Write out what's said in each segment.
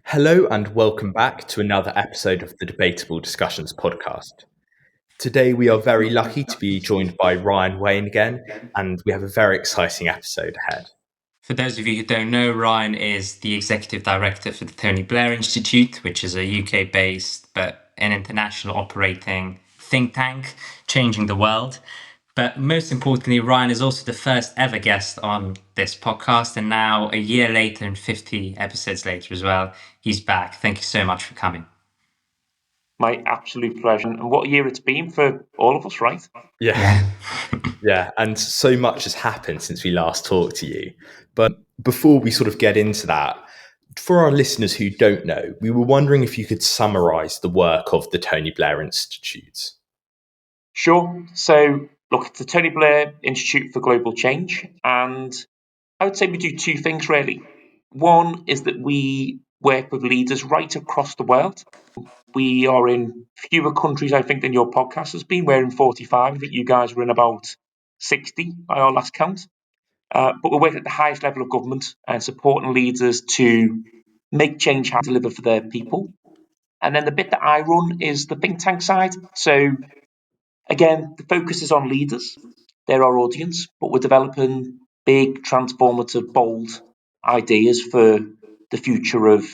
Hello and welcome back to another episode of the Debatable Discussions podcast. Today we are very lucky to be joined by Ryan Wain again, and we have a very exciting episode ahead. For those of you who don't know, Ryan is the executive director for the Tony Blair Institute, which is a UK-based but an international operating think tank changing the world. But most importantly, Ryan is also the first ever guest on this podcast. And now, a year later and 50 episodes later as well, he's back. Thank you so much for coming. My absolute pleasure. And what a year it's been for all of us, right? Yeah. Yeah, and so much has happened since we last talked to you. But before we sort of get into that, for our listeners who don't know, we were wondering if you could summarise the work of the Tony Blair Institute. Sure. So, look, it's the Tony Blair Institute for Global Change. And I would say we do two things, really. One is that we work with leaders right across the world. We are in fewer countries, I think, than your podcast has been. We're in 45. I think you guys were in about 60 by our last count. But we work at the highest level of government and supporting leaders to make change happen, deliver for their people. And then the bit that I run is the think tank side. So again, the focus is on leaders. They're our audience, but we're developing big, transformative, bold ideas for the future of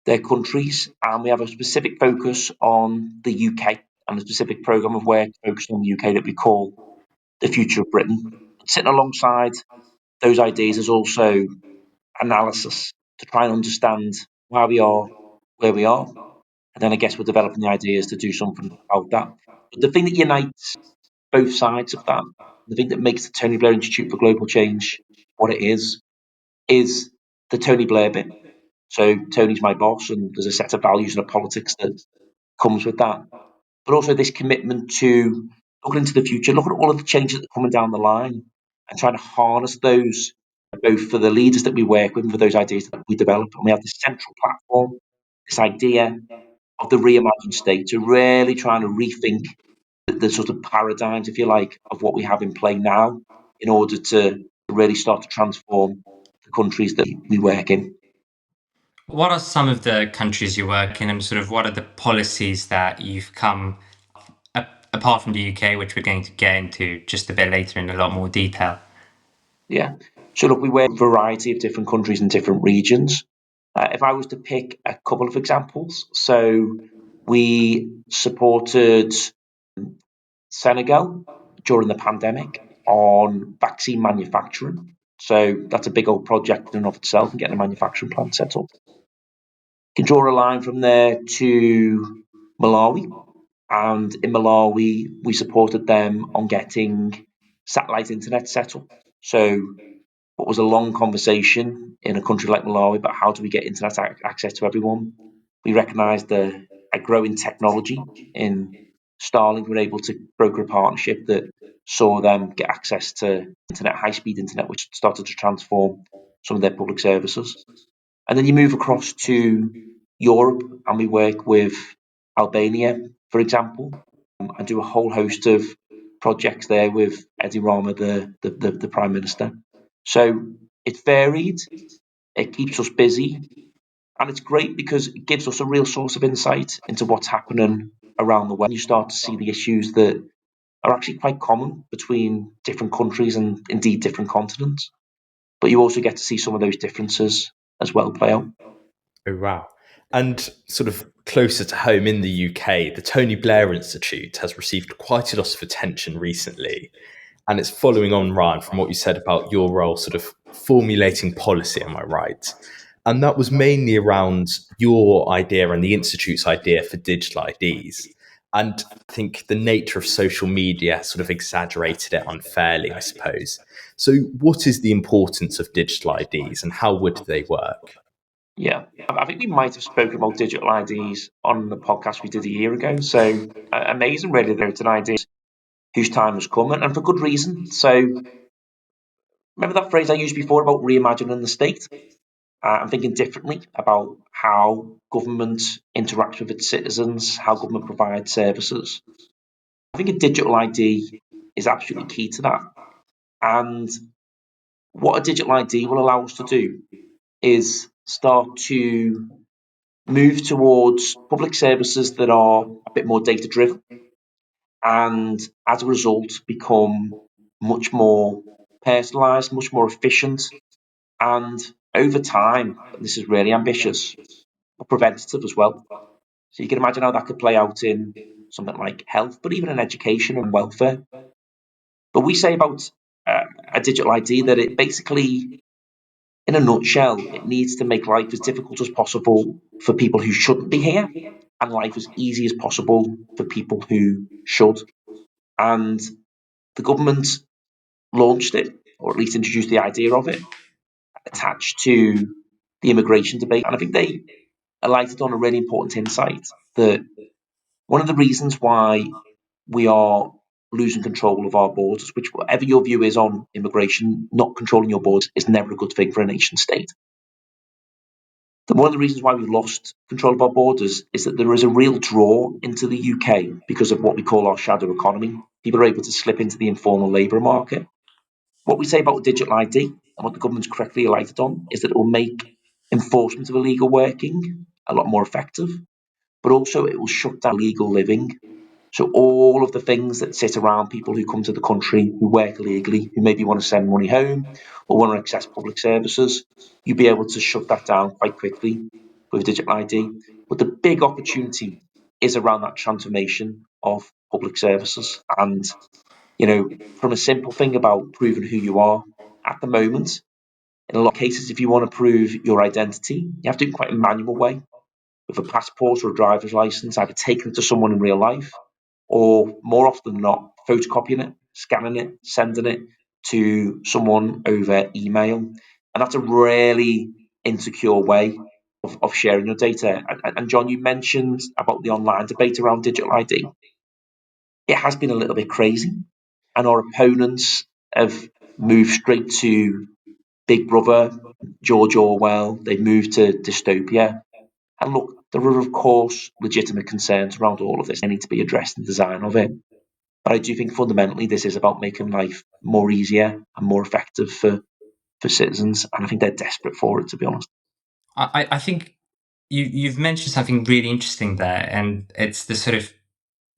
their countries. And we have a specific focus on the UK and a specific programme of work focused on the UK that we call the future of Britain. Sitting alongside those ideas is also analysis to try and understand why we are where we are. And then I guess we're developing the ideas to do something about that. But the thing that unites both sides of that, the thing that makes the Tony Blair Institute for Global Change what it is the Tony Blair bit. So Tony's my boss, and there's a set of values and a politics that comes with that. But also this commitment to looking into the future, looking at all of the changes that are coming down the line, and trying to harness those both for the leaders that we work with and for those ideas that we develop. And we have this central platform, this idea of the reimagined state, to really trying to rethink the sort of paradigms, if you like, of what we have in play now in order to really start to transform the countries that we work in. What are some of the countries you work in, and sort of what are the policies that you've come, apart from the UK, which we're going to get into just a bit later in a lot more detail? Yeah. So look, we work in a variety of different countries and different regions. If I was to pick a couple of examples, so we supported Senegal during the pandemic on vaccine manufacturing. So that's a big old project in and of itself, and getting a manufacturing plant set up. You can draw a line from there to Malawi. And in Malawi, we supported them on getting satellite internet set up. So what was a long conversation in a country like Malawi about how do we get internet access to everyone, we recognised a growing technology in Starlink. We were able to broker a partnership that saw them get access to internet, high-speed internet, which started to transform some of their public services. And then you move across to Europe, and we work with Albania, for example, and do a whole host of projects there with Edi Rama, the Prime Minister. So it's varied, it keeps us busy, and it's great because it gives us a real source of insight into what's happening around the world. You start to see the issues that are actually quite common between different countries and indeed different continents. But you also get to see some of those differences as well play out. Oh, wow. And sort of closer to home in the UK, the Tony Blair Institute has received quite a lot of attention recently. And it's following on, Ryan, from what you said about your role sort of formulating policy, am I right? And that was mainly around your idea and the Institute's idea for digital IDs. And I think the nature of social media sort of exaggerated it unfairly, I suppose. So what is the importance of digital IDs and how would they work? Yeah, I think we might have spoken about digital IDs on the podcast we did a year ago. So amazing, really, that it's an idea whose time has come, and for good reason. So remember that phrase I used before about reimagining the state? I'm thinking differently about how government interacts with its citizens, how government provides services. I think a digital ID is absolutely key to that. And what a digital ID will allow us to do is start to move towards public services that are a bit more data driven, and as a result become much more personalized, much more efficient, and over time, and this is really ambitious, preventative as well. So you can imagine how that could play out in something like health, but even in education and welfare. But we say about a digital ID that it basically, in a nutshell, it needs to make life as difficult as possible for people who shouldn't be here, and life as easy as possible for people who should. And the government launched it, or at least introduced the idea of it, attached to the immigration debate. And I think they alighted on a really important insight that one of the reasons why we are losing control of our borders, which whatever your view is on immigration, not controlling your borders is never a good thing for a nation state. One of the reasons why we've lost control of our borders is that there is a real draw into the UK because of what we call our shadow economy. People are able to slip into the informal labour market. What we say about digital ID and what the government's correctly alighted on is that it will make enforcement of illegal working a lot more effective, but also it will shut down illegal living. So all of the things that sit around people who come to the country, who work illegally, who maybe want to send money home or want to access public services, you'll be able to shut that down quite quickly with digital ID. But the big opportunity is around that transformation of public services. And, from a simple thing about proving who you are at the moment, in a lot of cases, if you want to prove your identity, you have to do it in quite a manual way with a passport or a driver's license, either taken it to someone in real life or more often than not, photocopying it, scanning it, sending it to someone over email. And that's a really insecure way of sharing your data. And John, you mentioned about the online debate around digital ID. It has been a little bit crazy, and our opponents have moved straight to Big Brother, George Orwell, they've moved to dystopia. And look, there are, of course, legitimate concerns around all of this. They need to be addressed in the design of it. But I do think fundamentally this is about making life more easier and more effective for citizens. And I think they're desperate for it, to be honest. I think you've mentioned something really interesting there, and it's the sort of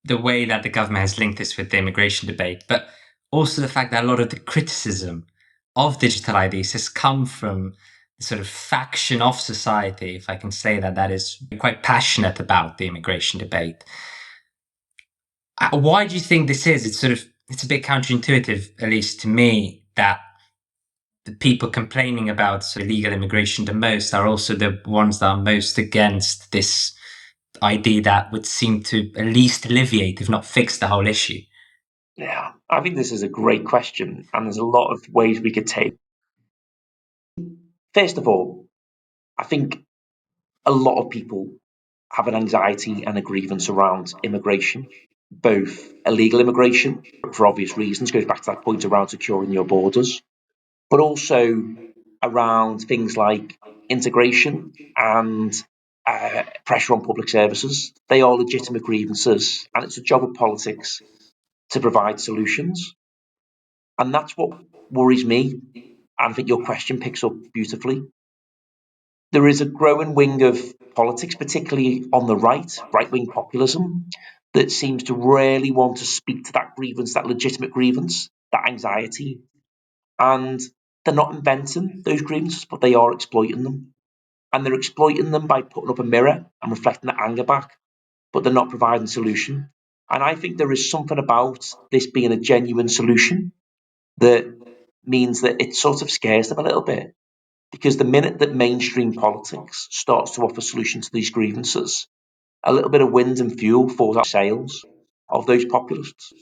the way that the government has linked this with the immigration debate, but also the fact that a lot of the criticism of digital IDs has come from the sort of faction of society, if I can say that, that is quite passionate about the immigration debate. Why do you think this is? It's a bit counterintuitive, at least to me, that the people complaining about illegal immigration the most are also the ones that are most against this idea that would seem to at least alleviate, if not fix, the whole issue. Yeah, I think this is a great question, and there's a lot of ways we could take. First of all, I think a lot of people have an anxiety and a grievance around immigration, both illegal immigration, for obvious reasons, goes back to that point around securing your borders, but also around things like integration and pressure on public services. They are legitimate grievances, and it's a job of politics to provide solutions. And that's what worries me. And I think your question picks up beautifully. There is a growing wing of politics, particularly on the right wing populism, that seems to really want to speak to that grievance, that legitimate grievance, that anxiety. And they're not inventing those grievances, but they are exploiting them. And they're exploiting them by putting up a mirror and reflecting the anger back, but they're not providing a solution. And I think there is something about this being a genuine solution that means that it sort of scares them a little bit. Because the minute that mainstream politics starts to offer solutions to these grievances, a little bit of wind and fuel falls out of sails of those populists.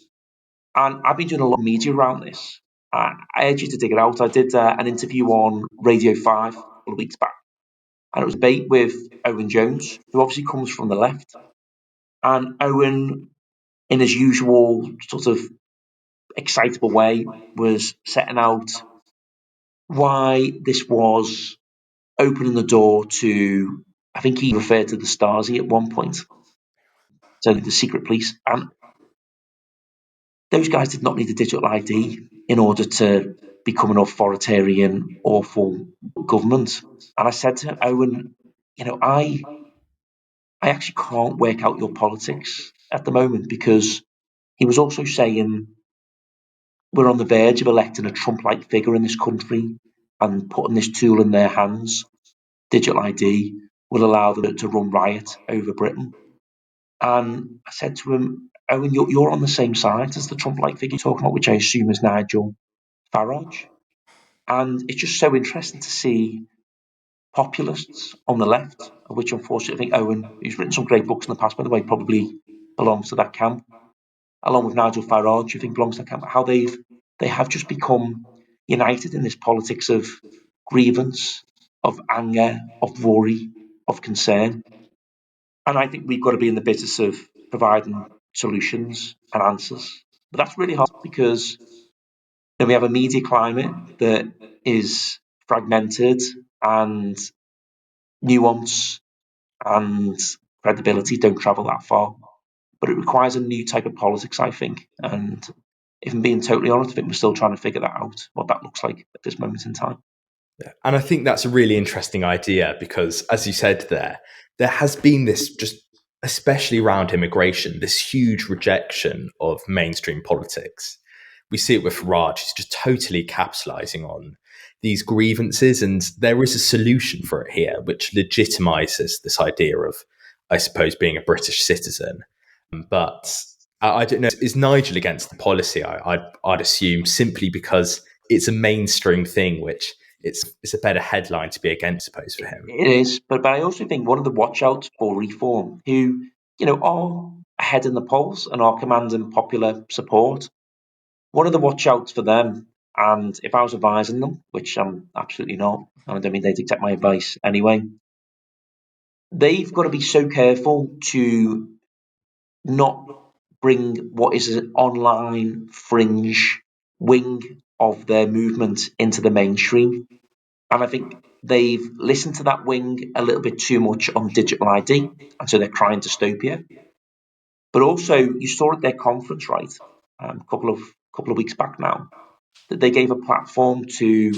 And I've been doing a lot of media around this. I urge you to dig it out. I did an interview on Radio 5 a couple of weeks back, and it was a debate with Owen Jones, who obviously comes from the left. And Owen, in his usual sort of excitable way, was setting out why this was opening the door to, I think he referred to the Stasi at one point, so the secret police. And those guys did not need a digital ID in order to become an authoritarian, awful government. And I said to Owen, I I actually can't work out your politics at the moment, because he was also saying we're on the verge of electing a Trump-like figure in this country, and putting this tool in their hands, digital ID, will allow them to run riot over Britain. And I said to him, Owen, you're on the same side as the Trump-like figure you're talking about, which I assume is Nigel Farage. And it's just so interesting to see populists on the left, of which unfortunately I think Owen, who's written some great books in the past, by the way, probably belongs to that camp, along with Nigel Farage, who I think belongs to that camp, how they have just become united in this politics of grievance, of anger, of worry, of concern. And I think we've got to be in the business of providing solutions and answers. But that's really hard, because we have a media climate that is fragmented, and nuance and credibility don't travel that far. But it requires a new type of politics, I think. And if I'm being totally honest, I think we're still trying to figure that out, what that looks like at this moment in time. And I think that's a really interesting idea because, as you said there has been this, just especially around immigration, this huge rejection of mainstream politics. We see it with Farage. He's just totally capitalizing on these grievances. And there is a solution for it here, which legitimizes this idea of, I suppose, being a British citizen. But I don't know, is Nigel against the policy? I'd assume simply because it's a mainstream thing, which it's a better headline to be against, I suppose, for him. It is, but I also think one of the watchouts for reform, who are ahead in the polls and are commanding popular support, one of the watchouts for them, and if I was advising them, which I'm absolutely not, and I don't mean they'd accept my advice anyway, they've got to be so careful to not bring what is an online fringe wing of their movement into the mainstream. And I think they've listened to that wing a little bit too much on digital ID, and so they're crying dystopia. But also, you saw at their conference, right, a couple of weeks back now, that they gave a platform to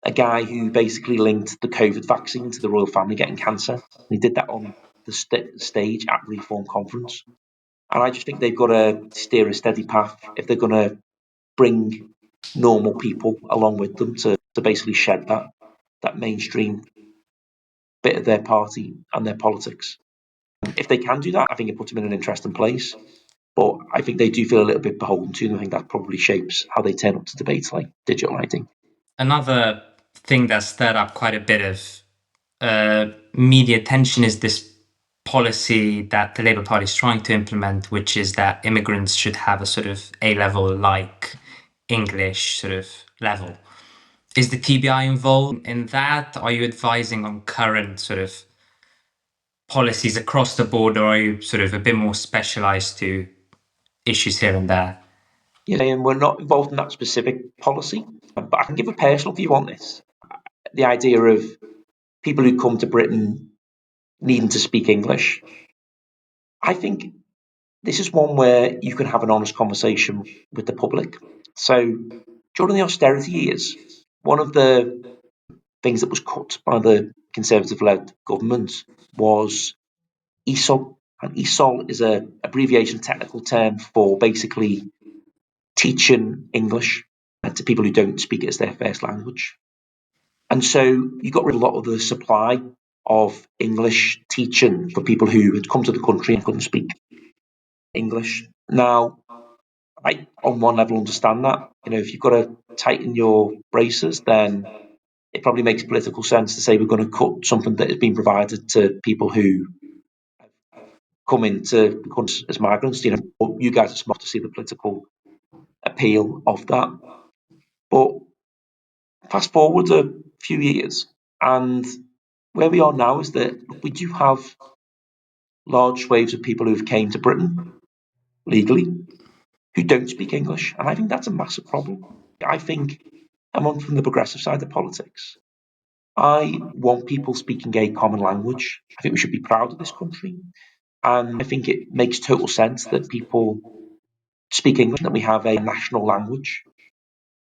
a guy who basically linked the COVID vaccine to the royal family getting cancer. And he did that on the stage at Reform Conference. And I just think they've got to steer a steady path if they're going to bring normal people along with them to basically shed that mainstream bit of their party and their politics. If they can do that, I think it puts them in an interesting place. But I think they do feel a little bit beholden to them. I think that probably shapes how they turn up to debates like digital ID. Another thing that stirred up quite a bit of media attention is this policy that the Labour Party is trying to implement, which is that immigrants should have a sort of A-level like English sort of level. Is the TBI involved in that? Are you advising on current sort of policies across the board, or are you sort of a bit more specialised to issues here and there? Yeah, and we're not involved in that specific policy, but I can give a personal view on this. The idea of people who come to Britain needing to speak English. I think this is one where you can have an honest conversation with the public. So during the austerity years, one of the things that was cut by the Conservative-led government was ESOL. And ESOL is an abbreviation technical term for basically teaching English to people who don't speak it as their first language. And so you got rid of a lot of the supply of English teaching for people who had come to the country and couldn't speak English. Now, I, on one level, understand that. If you've got to tighten your braces, then it probably makes political sense to say we're going to cut something that has been provided to people who come into the country as migrants. You guys are smart to see the political appeal of that. But fast forward a few years, and where we are now is that we do have large waves of people who've came to Britain legally who don't speak English, and I think that's a massive problem. I think I'm on from the progressive side of politics. I want people speaking a common language. I think we should be proud of this country, and I think it makes total sense that people speak English and that we have a national language.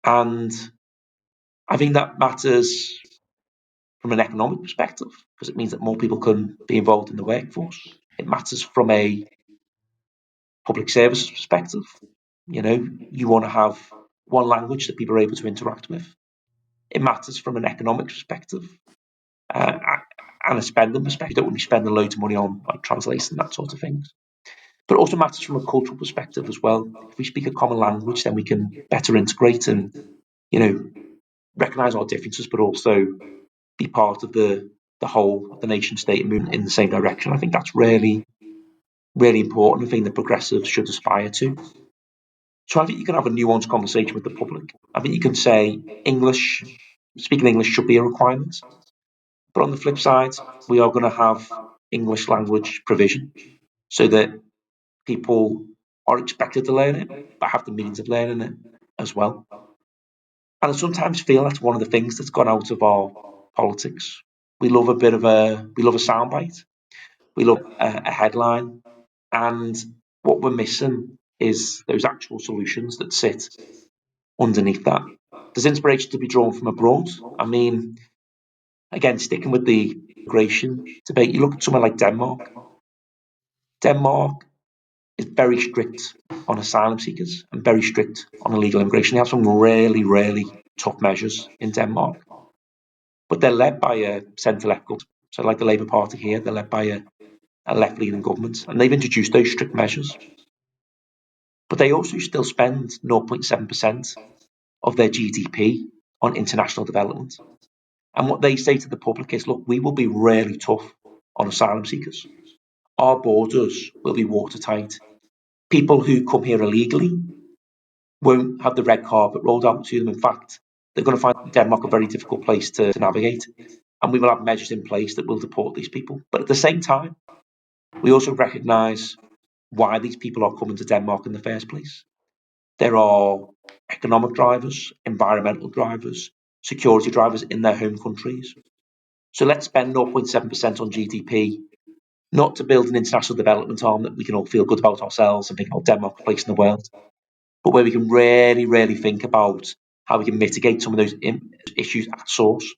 And I think that matters from an economic perspective, because it means that more people can be involved in the workforce. It matters from a public services perspective. You want to have one language that people are able to interact with. It matters from an economic perspective and a spending perspective. You don't want to be spending loads of money on like translation, that sort of things. But it also matters from a cultural perspective as well. If we speak a common language, then we can better integrate and, recognise our differences, but also be part of the whole of the nation state and move in the same direction. I think that's really, really important, a thing that progressives should aspire to. So I think you can have a nuanced conversation with the public. I think you can say speaking English should be a requirement. But on the flip side, we are going to have English language provision so that people are expected to learn it, but have the means of learning it as well. And I sometimes feel that's one of the things that's gone out of our politics. We love a soundbite. We love a headline. And what we're missing is those actual solutions that sit underneath that. There's inspiration to be drawn from abroad. I mean, again, sticking with the immigration debate, you look at somewhere like Denmark. Denmark is very strict on asylum seekers and very strict on illegal immigration. They have some really, really tough measures in Denmark. But they're led by a centre-left government. So like the Labour Party here, they're led by a left-leaning government. And they've introduced those strict measures. But they also still spend 0.7% of their GDP on international development. And what they say to the public is, look, we will be really tough on asylum seekers. Our borders will be watertight. People who come here illegally won't have the red carpet rolled out to them. In fact, they're going to find Denmark a very difficult place to navigate. And we will have measures in place that will deport these people. But at the same time, we also recognise why these people are coming to Denmark in the first place. There are economic drivers, environmental drivers, security drivers in their home countries. So let's spend 0.7% on GDP, not to build an international development arm that we can all feel good about ourselves and think about Denmark's place in the world, but where we can really, really think about how we can mitigate some of those issues at source.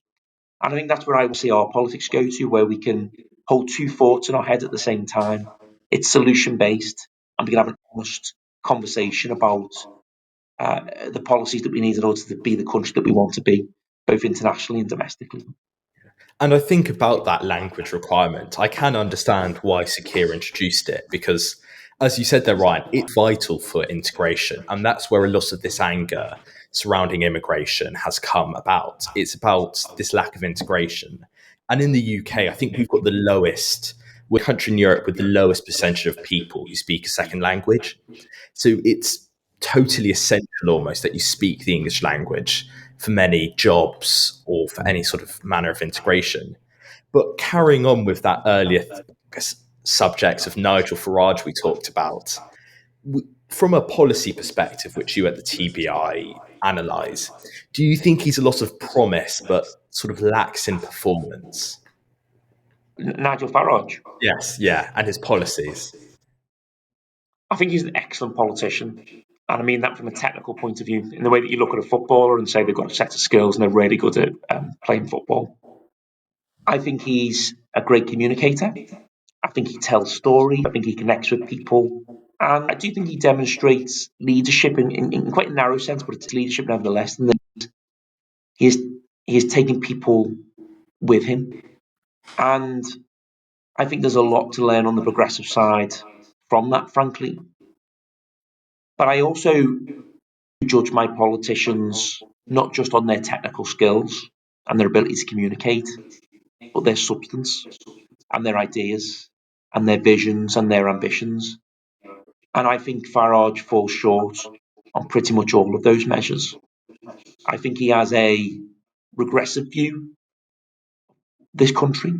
And I think that's where I will see our politics go to, where we can hold two thoughts in our head at the same time. It's solution-based, and we can have an honest conversation about the policies that we need in order to be the country that we want to be, both internationally and domestically. And I think about that language requirement, I can understand why Sakir introduced it because, as you said there, Ryan, it's vital for integration. And that's where a lot of this anger surrounding immigration has come about. It's about this lack of integration. And in the UK, I think we're a country in Europe with the lowest percentage of people who speak a second language. So it's totally essential almost that you speak the English language for many jobs or for any sort of manner of integration. But carrying on with that earlier subject of Nigel Farage we talked about, from a policy perspective, which you at the TBI analyse, do you think he's a lot of promise but sort of lacks in performance? Nigel Farage. Yes, yeah, and his policies. I think he's an excellent politician. And I mean that from a technical point of view, in the way that you look at a footballer and say they've got a set of skills and they're really good at playing football. I think he's a great communicator. I think he tells stories. I think he connects with people. And I do think he demonstrates leadership in quite a narrow sense, but it's leadership nevertheless. And he is taking people with him. And I think there's a lot to learn on the progressive side from that, frankly. But I also judge my politicians not just on their technical skills and their ability to communicate, but their substance and their ideas and their visions and their ambitions. And I think Farage falls short on pretty much all of those measures. I think he has a regressive view of this country.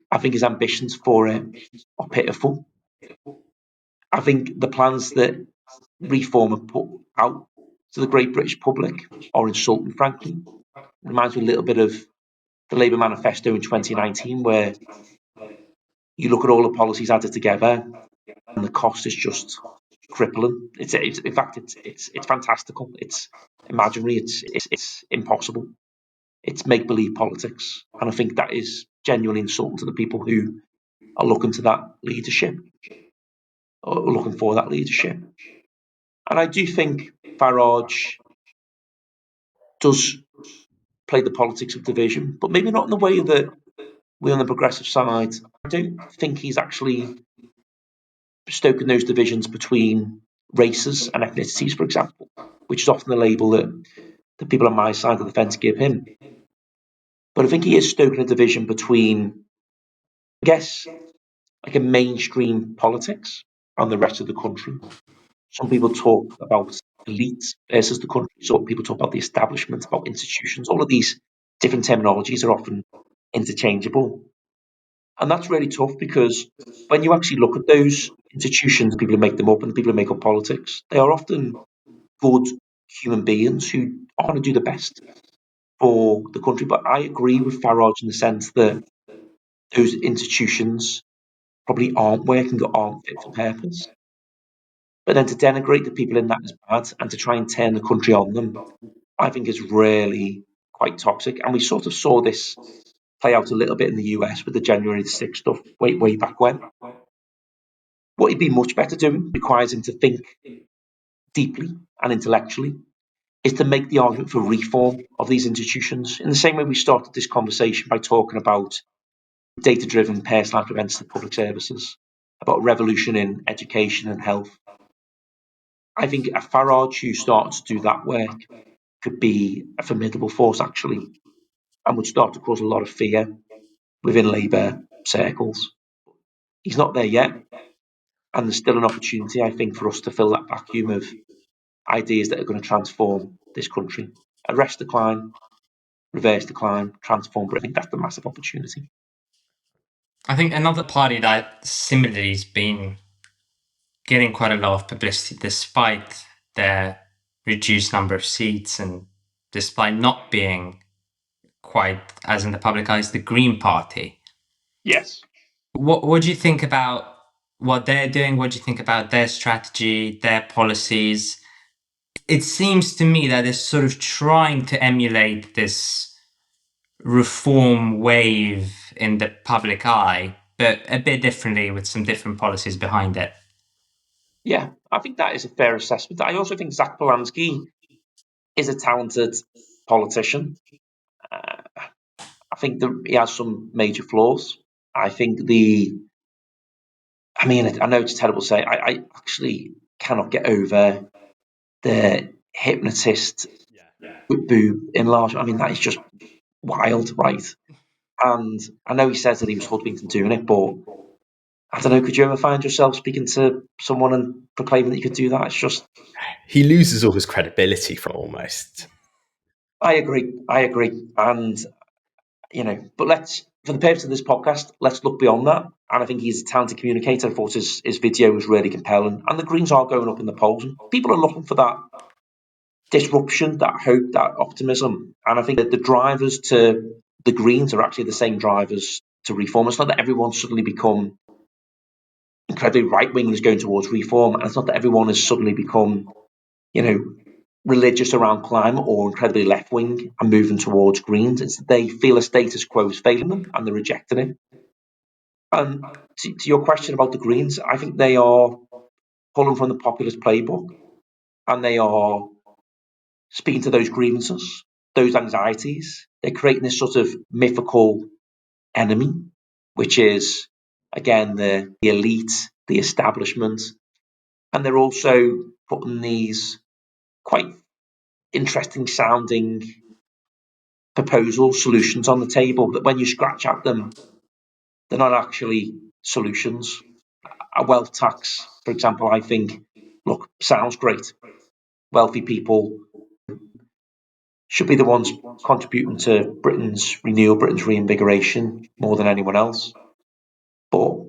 I think his ambitions for it are pitiful. I think the plans that Reform have put out to the great British public are insulting, frankly. It reminds me a little bit of the Labour manifesto in 2019, where you look at all the policies added together and the cost is just crippling. It's in fact, it's fantastical. It's imaginary. It's impossible. It's make-believe politics. And I think that is genuinely insulting to the people who are looking to that leadership, or looking for that leadership. And I do think Farage does play the politics of division, but maybe not in the way that we on the progressive side. I don't think he's actually stoking those divisions between races and ethnicities, for example, which is often the label that the people on my side of the fence give him. But I think he is stoking a division between, I guess, like a mainstream politics and the rest of the country. Some people talk about elite versus the country. Some people talk about the establishment, about institutions. All of these different terminologies are often interchangeable. And that's really tough because when you actually look at those institutions, the people who make them up and the people who make up politics, they are often good human beings who want to do the best for the country. But I agree with Farage in the sense that those institutions probably aren't working or aren't fit for purpose. But then to denigrate the people in that as bad and to try and turn the country on them, I think is really quite toxic. And we sort of saw this play out a little bit in the US with the January the 6th stuff way back when. What he'd be much better doing requires him to think deeply and intellectually, is to make the argument for reform of these institutions. In the same way we started this conversation by talking about data-driven personalised preventative public services, about revolution in education and health. I think a Farage who starts to do that work could be a formidable force, actually, and would start to cause a lot of fear within Labour circles. He's not there yet, and there's still an opportunity, I think, for us to fill that vacuum of ideas that are going to transform this country. Arrest decline, reverse decline, transform, but I think that's the massive opportunity. I think another party that similarly has been getting quite a lot of publicity despite their reduced number of seats and despite not being quite as in the public eye is the Green Party. Yes. What do you think about what they're doing? What do you think about their strategy, their policies? It seems to me that they're sort of trying to emulate this reform wave in the public eye, but a bit differently with some different policies behind it. Yeah, I think that is a fair assessment. I also think Zach Polanski is a talented politician. I think that he has some major flaws. I think I know it's terrible to say, I actually cannot get over the hypnotist boob enlargement. I mean, that is just wild, right? And I know he says that he was hoodwinked into doing it, but I don't know, could you ever find yourself speaking to someone and proclaiming that you could do that? It's just, He loses all his credibility from almost. I agree. And, but for the purpose of this podcast, let's look beyond that. And I think he's a talented communicator. I thought his video was really compelling. And the Greens are going up in the polls. And people are looking for that disruption, that hope, that optimism. And I think that the drivers to the Greens are actually the same drivers to reform. It's not that everyone's suddenly become incredibly right-wing and is going towards reform. And it's not that everyone has suddenly become, religious around climate or incredibly left-wing and moving towards Greens. It's that they feel a status quo is failing them and they're rejecting it. And to your question about the Greens, I think they are pulling from the populist playbook and they are speaking to those grievances, those anxieties. They're creating this sort of mythical enemy, which is, again, the elite, the establishment. And they're also putting these quite interesting sounding proposals, solutions on the table that when you scratch at them, they're not actually solutions. A wealth tax, for example, I think, sounds great. Wealthy people should be the ones contributing to Britain's renewal, Britain's reinvigoration more than anyone else. But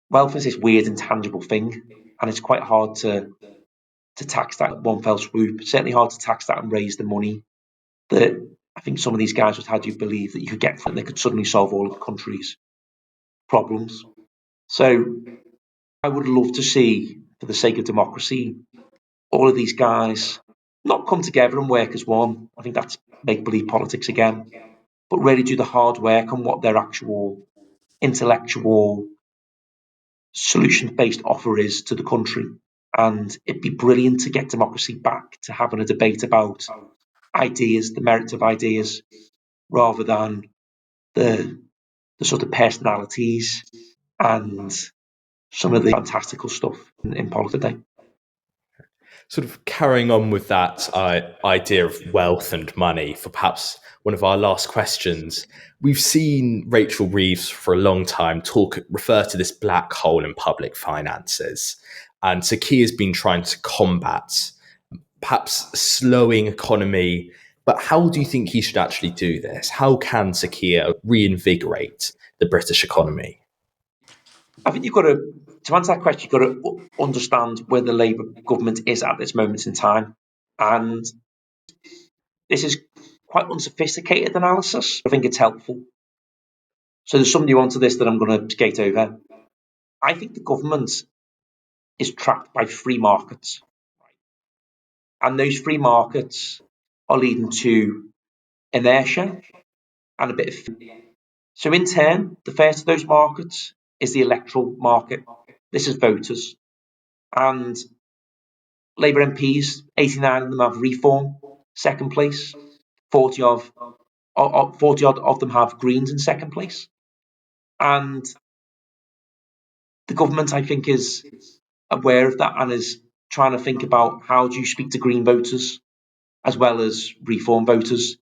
wealth is this weird intangible thing, and it's quite hard to tax that at one fell swoop. It's certainly hard to tax that and raise the money that I think some of these guys would have you believe that you could get from it. They could suddenly solve all of the country's problems. So I would love to see, for the sake of democracy, all of these guys not come together and work as one. I think that's make-believe politics again, but really do the hard work on what their actual intellectual solution-based offer is to the country. And it'd be brilliant to get democracy back to having a debate about ideas, the merits of ideas, rather than the sort of personalities and some of the fantastical stuff in politics today. Sort of carrying on with that idea of wealth and money for perhaps one of our last questions, we've seen Rachel Reeves for a long time refer to this black hole in public finances. And Sir Keir's been trying to combat perhaps a slowing economy. But how do you think he should actually do this? How can Sir Keir reinvigorate the British economy? I think you've got to answer that question, you've got to understand where the Labour government is at this moment in time. And this is quite unsophisticated analysis. I think it's helpful. So there's some nuance to this that I'm going to skate over. I think the government is trapped by free markets. And those free markets are leading to inertia and a bit of fear. So in turn, the first of those markets is the electoral market. This is voters. And Labour MPs, 89 of them have Reform, second place. 40 odd of them have Greens in second place. And the government, I think, is aware of that and is trying to think about how do you speak to Green voters as well as Reform voters.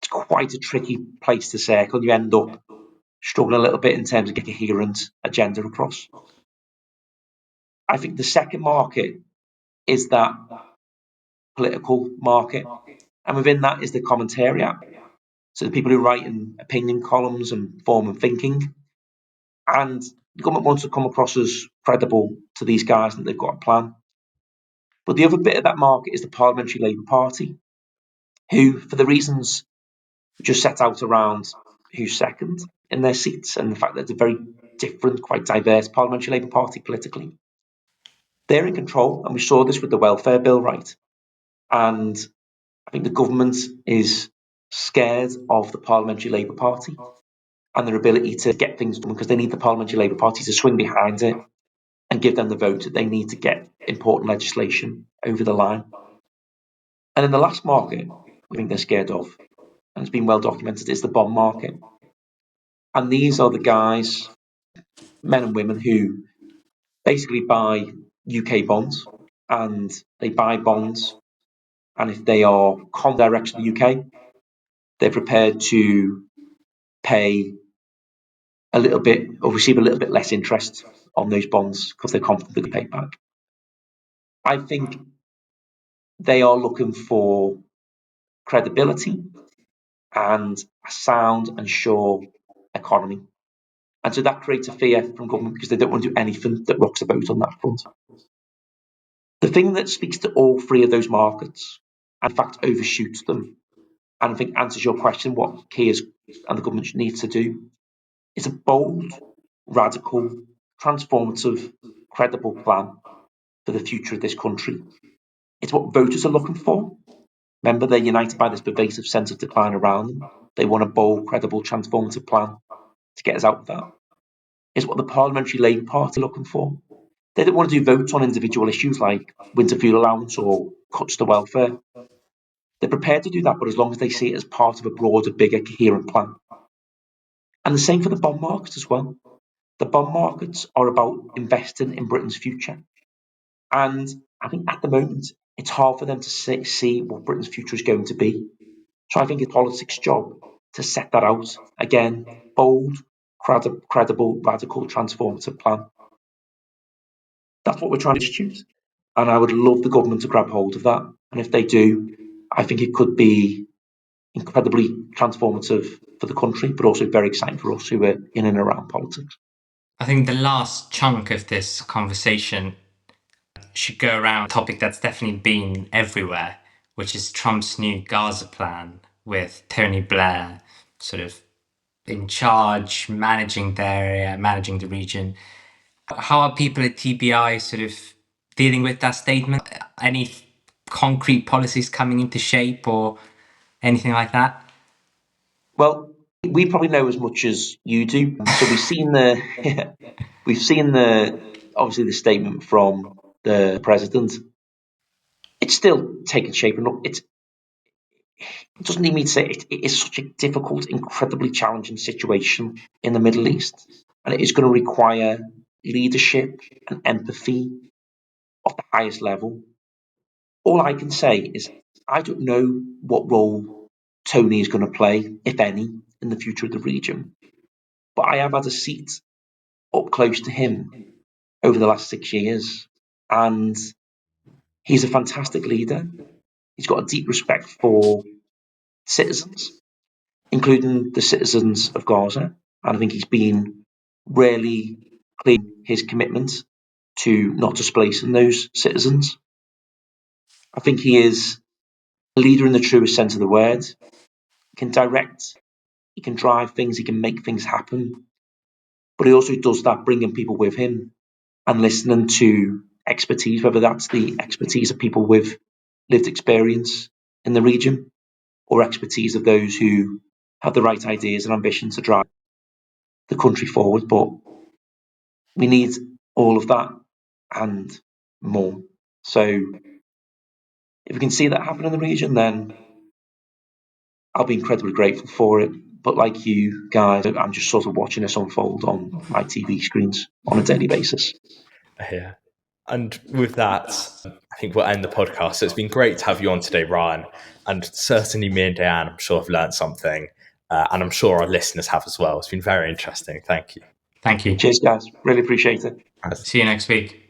It's quite a tricky place to circle. You end up struggling a little bit in terms of getting a coherent agenda across. I think the second market is that political market, and within that is the commentariat. So the people who write in opinion columns and form of thinking. And the government wants to come across as credible to these guys that they've got a plan. But the other bit of that market is the Parliamentary Labour Party, who, for the reasons just set out around who's second in their seats and the fact that it's a very different, quite diverse Parliamentary Labour Party politically, they're in control. And we saw this with the welfare bill, right? And I think the government is scared of the Parliamentary Labour Party and their ability to get things done because they need the Parliamentary Labour Party to swing behind it and give them the vote that they need to get important legislation over the line. And then the last market I think they're scared of, and it's been well documented, is the bond market. And these are the guys, men and women, who basically buy UK bonds, and they buy bonds, and if they are direct to the UK, they're prepared to pay a little bit or receive a little bit less interest on those bonds because they're confident they can pay back. I think they are looking for credibility and a sound and sure economy. And so that creates a fear from government because they don't want to do anything that rocks the boat on that front. The thing that speaks to all three of those markets, and in fact overshoots them, and I think answers your question, what Keir and the government needs to do, is a bold, radical, transformative, credible plan for the future of this country. It's what voters are looking for. Remember, they're united by this pervasive sense of decline around them. They want a bold, credible, transformative plan to get us out of that. It's what the Parliamentary Labour Party are looking for. They don't want to do votes on individual issues like winter fuel allowance or cuts to welfare. They're prepared to do that, but as long as they see it as part of a broader, bigger, coherent plan. And the same for the bond market as well. The bond markets are about investing in Britain's future. And I think at the moment, it's hard for them to see what Britain's future is going to be. So I think it's politics' job to set that out. Again, bold, credible, radical, transformative plan. That's what we're trying to institute. And I would love the government to grab hold of that. And if they do, I think it could be incredibly transformative for the country, but also very exciting for us who are in and around politics. I think the last chunk of this conversation should go around a topic that's definitely been everywhere, which is Trump's new Gaza plan with Tony Blair sort of in charge, managing the area, managing the region. How are people at TBI sort of dealing with that statement? Any concrete policies coming into shape or anything like that? Well, we probably know as much as you do. So we've seen the obviously the statement from the president. It's still taking shape, and look, it doesn't need me to say it is such a difficult, incredibly challenging situation in the Middle East, and it is going to require leadership and empathy of the highest level. All I can say is I don't know what role Tony is going to play, if any, in the future of the region, but I have had a seat up close to him over the last 6 years, and he's a fantastic leader. He's got a deep respect for citizens, including the citizens of Gaza. And I think he's been really clear in his commitment to not displacing those citizens. I think he is a leader in the truest sense of the word. He can direct, he can drive things, he can make things happen. But he also does that bringing people with him and listening to expertise, whether that's the expertise of people with lived experience in the region or expertise of those who have the right ideas and ambitions to drive the country forward. But we need all of that and more. So if we can see that happen in the region, then I'll be incredibly grateful for it. But like you guys, I'm just sort of watching this unfold on my TV screens on a daily basis. Yeah. And with that, I think we'll end the podcast. So it's been great to have you on today, Ryan. And certainly me and Diane, I'm sure, have learned something. And I'm sure our listeners have as well. It's been very interesting. Thank you. Thank you. Cheers, guys. Really appreciate it. See you next week.